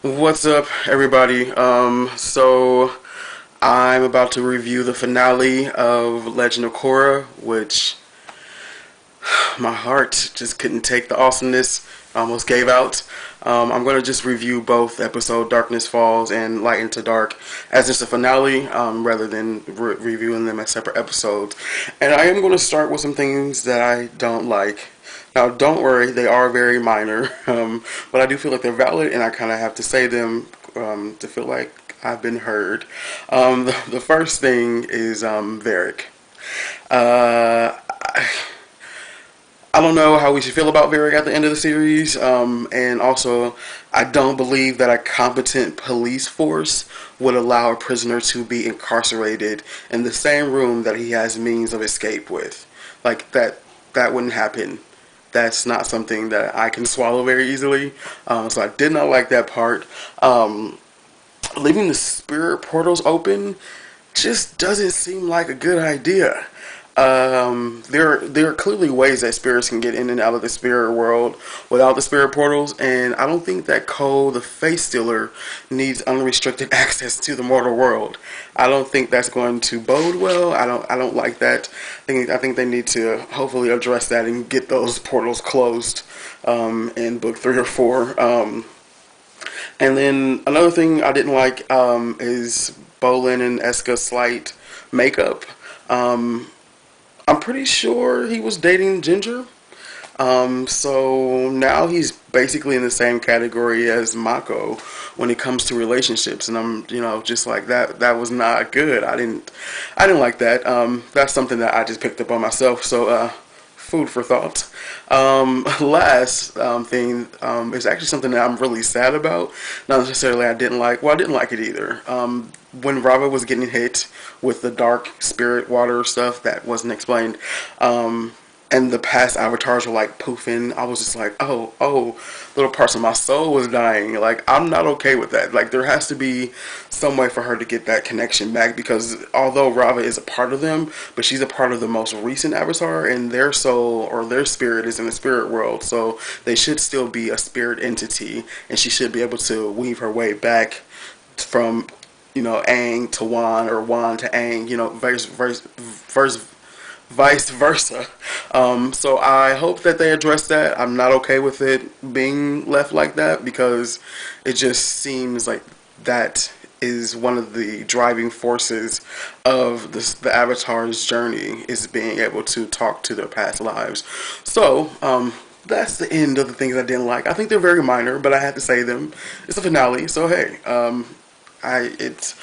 What's up, everybody? So I'm about to review the finale of Legend of Korra, which my heart just couldn't take the awesomeness. Almost gave out. I'm going to just review both episode Darkness Falls and Light into Dark as just a finale rather than reviewing them as separate episodes. And I am going to start with some things that I don't like. Now, don't worry, they are very minor, but I do feel like they're valid, and I kind of have to say them to feel like I've been heard. The first thing is Varric. Uh, I don't know how we should feel about Varric at the end of the series, and also I don't believe that a competent police force would allow a prisoner to be incarcerated in the same room that he has means of escape with. Like that wouldn't happen. That's not something that I can swallow very easily. So I did not like that part. Leaving the spirit portals open just doesn't seem like a good idea. There are clearly ways that spirits can get in and out of the spirit world without the spirit portals, and I don't think that Cole, the face stealer, needs unrestricted access to the mortal world. I don't think that's going to bode well. I don't like that. I think they need to hopefully address that and get those portals closed in book 3 or 4. And then another thing I didn't like is Bolin and Eska's slight makeup. I'm pretty sure he was dating Ginger. So now he's basically in the same category as Mako when it comes to relationships, and I'm, just like that. That was not good. I didn't like that. That's something that I just picked up on myself. So, food for thought. Last thing is actually something that I'm really sad about. Not necessarily I didn't like. Well, I didn't like it either. When Reveiw was getting hit with the dark spirit water stuff that wasn't explained, and the past avatars were like poofing, I was just like, oh, little parts of my soul was dying. Like, I'm not okay with that. Like, there has to be some way for her to get that connection back, because although Rava is a part of them, but she's a part of the most recent avatar, and their soul or their spirit is in the spirit world, so they should still be a spirit entity, and she should be able to weave her way back from Aang to Wan, or Wan to Aang, vice versa. So I hope that they address that. I'm not okay with it being left like that, because it just seems like that is one of the driving forces of the Avatar's journey, is being able to talk to their past lives. So, that's the end of the things I didn't like. I think they're very minor, but I had to say them. It's a finale, so hey, it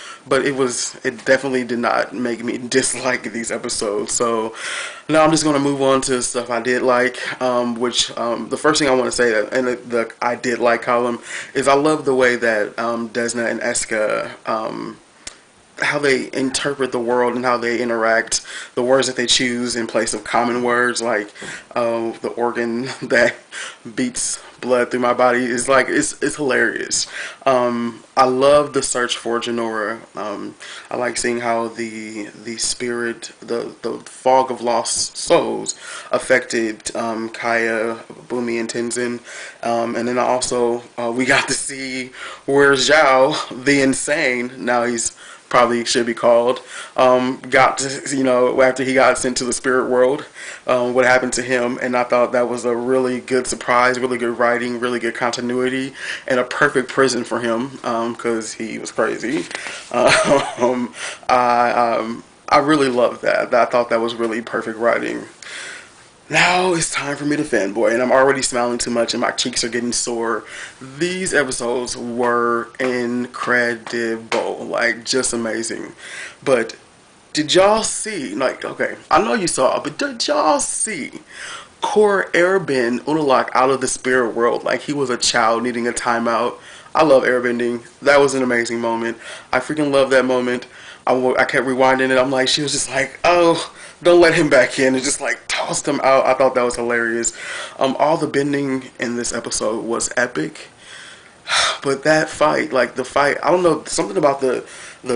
definitely did not make me dislike these episodes. So now I'm just going to move on to stuff I did like, which the first thing I want to say in the I did like column is I love the way that Desna and Eska, how they interpret the world and how they interact, the words that they choose in place of common words, like the organ that beats blood through my body is like, it's hilarious. I love the search for Jinora. I like seeing how the spirit, the fog of lost souls affected Kaya, Bumi, and Tenzin. And then also we got to see where Zhao, the insane, now he's probably should be called, got to, after he got sent to the spirit world, what happened to him. And I thought that was a really good surprise, really good writing, really good continuity, and a perfect prison for him, because he was crazy. I really loved that. I thought that was really perfect writing. Now it's time for me to fanboy, and I'm already smiling too much and my cheeks are getting sore. These episodes were incredible, like, just amazing. But did y'all see, like, okay, I know you saw, but did y'all see Korra airbend Unalaq out of the spirit world like he was a child needing a timeout? I love airbending. That was an amazing moment. I freaking love that moment. I kept rewinding it. I'm like, she was just like, oh, don't let him back in, and just like tossed him out. I thought that was hilarious. All the bending in this episode was epic, But that fight, like the fight, I don't know, something about the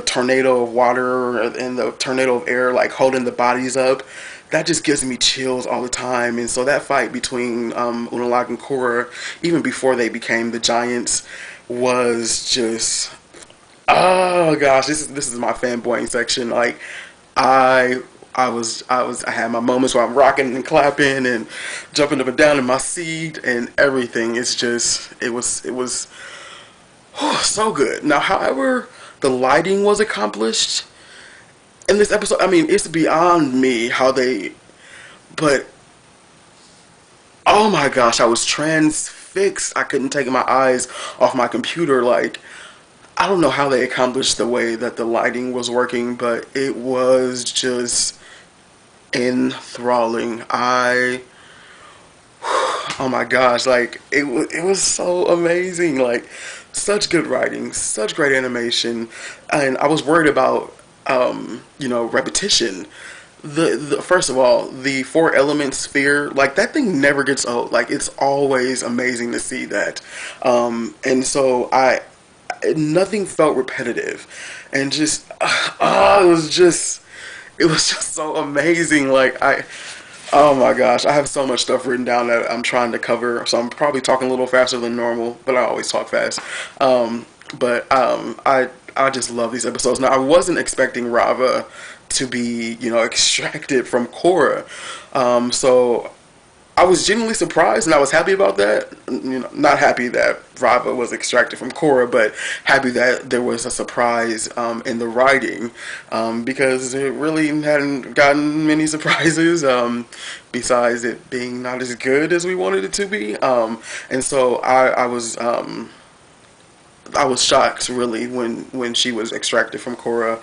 tornado of water and the tornado of air, like holding the bodies up, that just gives me chills all the time. And so that fight between Unalaq and Korra, even before they became the giants, was just, oh gosh, this is my fanboying section. Like I I had my moments where I'm rocking and clapping and jumping up and down in my seat and everything. It's just it was so good. Now, however, the lighting was accomplished in this episode. I mean, it's beyond me how they. But oh my gosh, I was transfixed. I couldn't take my eyes off my computer. Like, I don't know how they accomplished the way that the lighting was working, but it was just enthralling. Oh my gosh, like it was so amazing. Like, such good writing, such great animation, and I was worried about repetition. The first of all, the four element sphere, like that thing never gets old. Like, it's always amazing to see that. And so nothing felt repetitive, and just it was just so amazing. Like, oh my gosh, I have so much stuff written down that I'm trying to cover, so I'm probably talking a little faster than normal, but I always talk fast. I just love these episodes. Now, I wasn't expecting Rava to be, extracted from Korra. So I was genuinely surprised, and I was happy about that. Not happy that Rava was extracted from Korra, but happy that there was a surprise in the writing, because it really hadn't gotten many surprises, besides it being not as good as we wanted it to be. And so I was shocked, really, when she was extracted from Korra.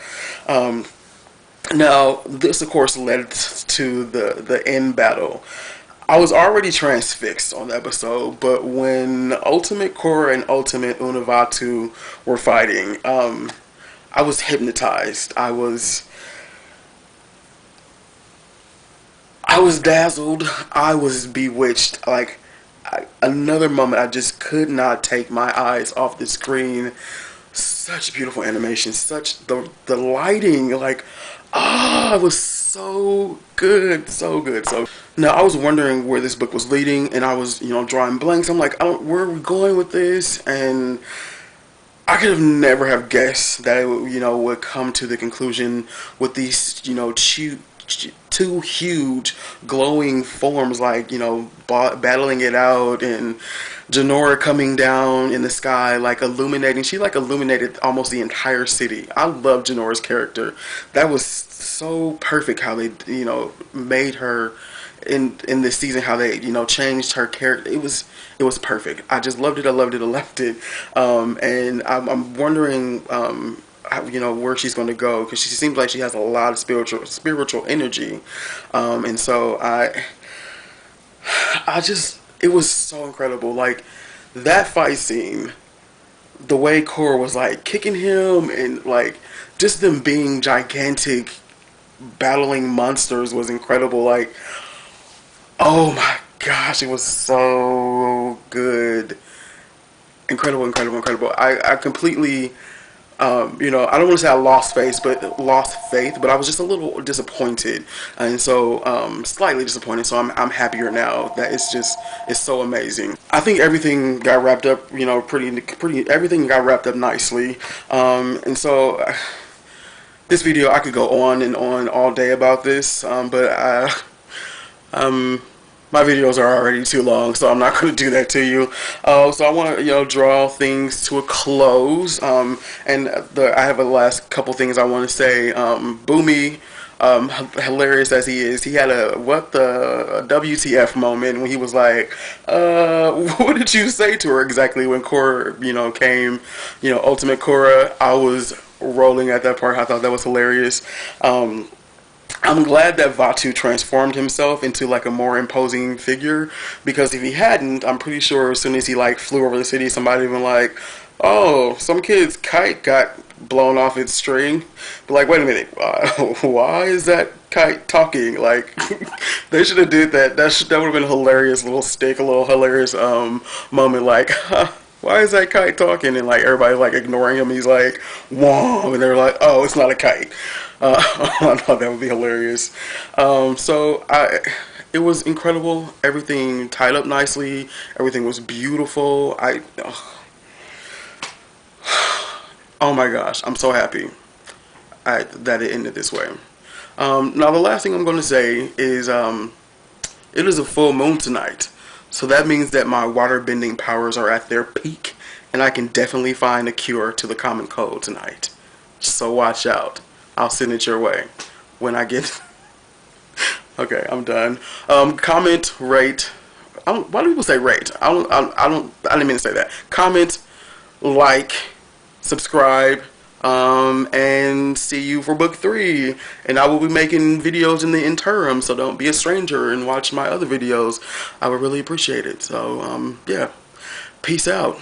Now, this, of course, led to the end battle. I was already transfixed on the episode, but when Ultimate Korra and Ultimate Unavatu were fighting, I was hypnotized. I was dazzled. I was bewitched. Like, another moment, I just could not take my eyes off the screen. Such beautiful animation, such the lighting, like, it was so good, so good. So now I was wondering where this book was leading, and I was, drawing blanks. I'm like, where are we going with this? And I could have never have guessed that it would come to the conclusion with these, two huge glowing forms, like, battling it out, and Jinora coming down in the sky, like illuminating. She like illuminated almost the entire city. I love Jinora's character. That was so perfect how they made her in this season. How they changed her character. It was perfect. I just loved it. I loved it. I loved it. And I'm wondering where she's going to go, because she seems like she has a lot of spiritual energy, and so I just, it was so incredible. Like, that fight scene, the way Korra was like kicking him, and like just them being gigantic, battling monsters, was incredible. Like, oh my gosh, it was so good. Incredible, incredible, incredible. I completely, I don't want to say I lost faith, but I was just a little disappointed, and so slightly disappointed. So I'm happier now that it's so amazing. I think everything got wrapped up, pretty. Everything got wrapped up nicely, and so this video, I could go on and on all day about this, but my videos are already too long, so I'm not going to do that to you. So I want to, draw things to a close. And I have a last couple things I want to say. Boomy, hilarious as he is, he had a WTF moment when he was like, what did you say to her exactly when Korra, came, Ultimate Korra? I was rolling at that part. I thought that was hilarious. I'm glad that Vaatu transformed himself into like a more imposing figure, because if he hadn't, I'm pretty sure as soon as he like flew over the city, somebody would been like, "Oh, some kid's kite got blown off its string." But like, wait a minute, why is that kite talking? Like, they should have did that. That would have been a hilarious little stick, a little hilarious moment. Like, why is that kite talking? And like everybody like ignoring him. He's like, whoa, and they're like, oh, it's not a kite. I thought that would be hilarious. It was incredible. Everything tied up nicely. Everything was beautiful. Oh my gosh, I'm so happy that it ended this way. Now the last thing I'm going to say is it is a full moon tonight. So that means that my water bending powers are at their peak, and I can definitely find a cure to the common cold tonight. So watch out. I'll send it your way when I get. Okay, I'm done. Comment, rate. Why do people say rate? I didn't mean to say that. Comment, like, subscribe, and see you for book 3. And I will be making videos in the interim, so don't be a stranger and watch my other videos. I would really appreciate it. So, yeah, peace out.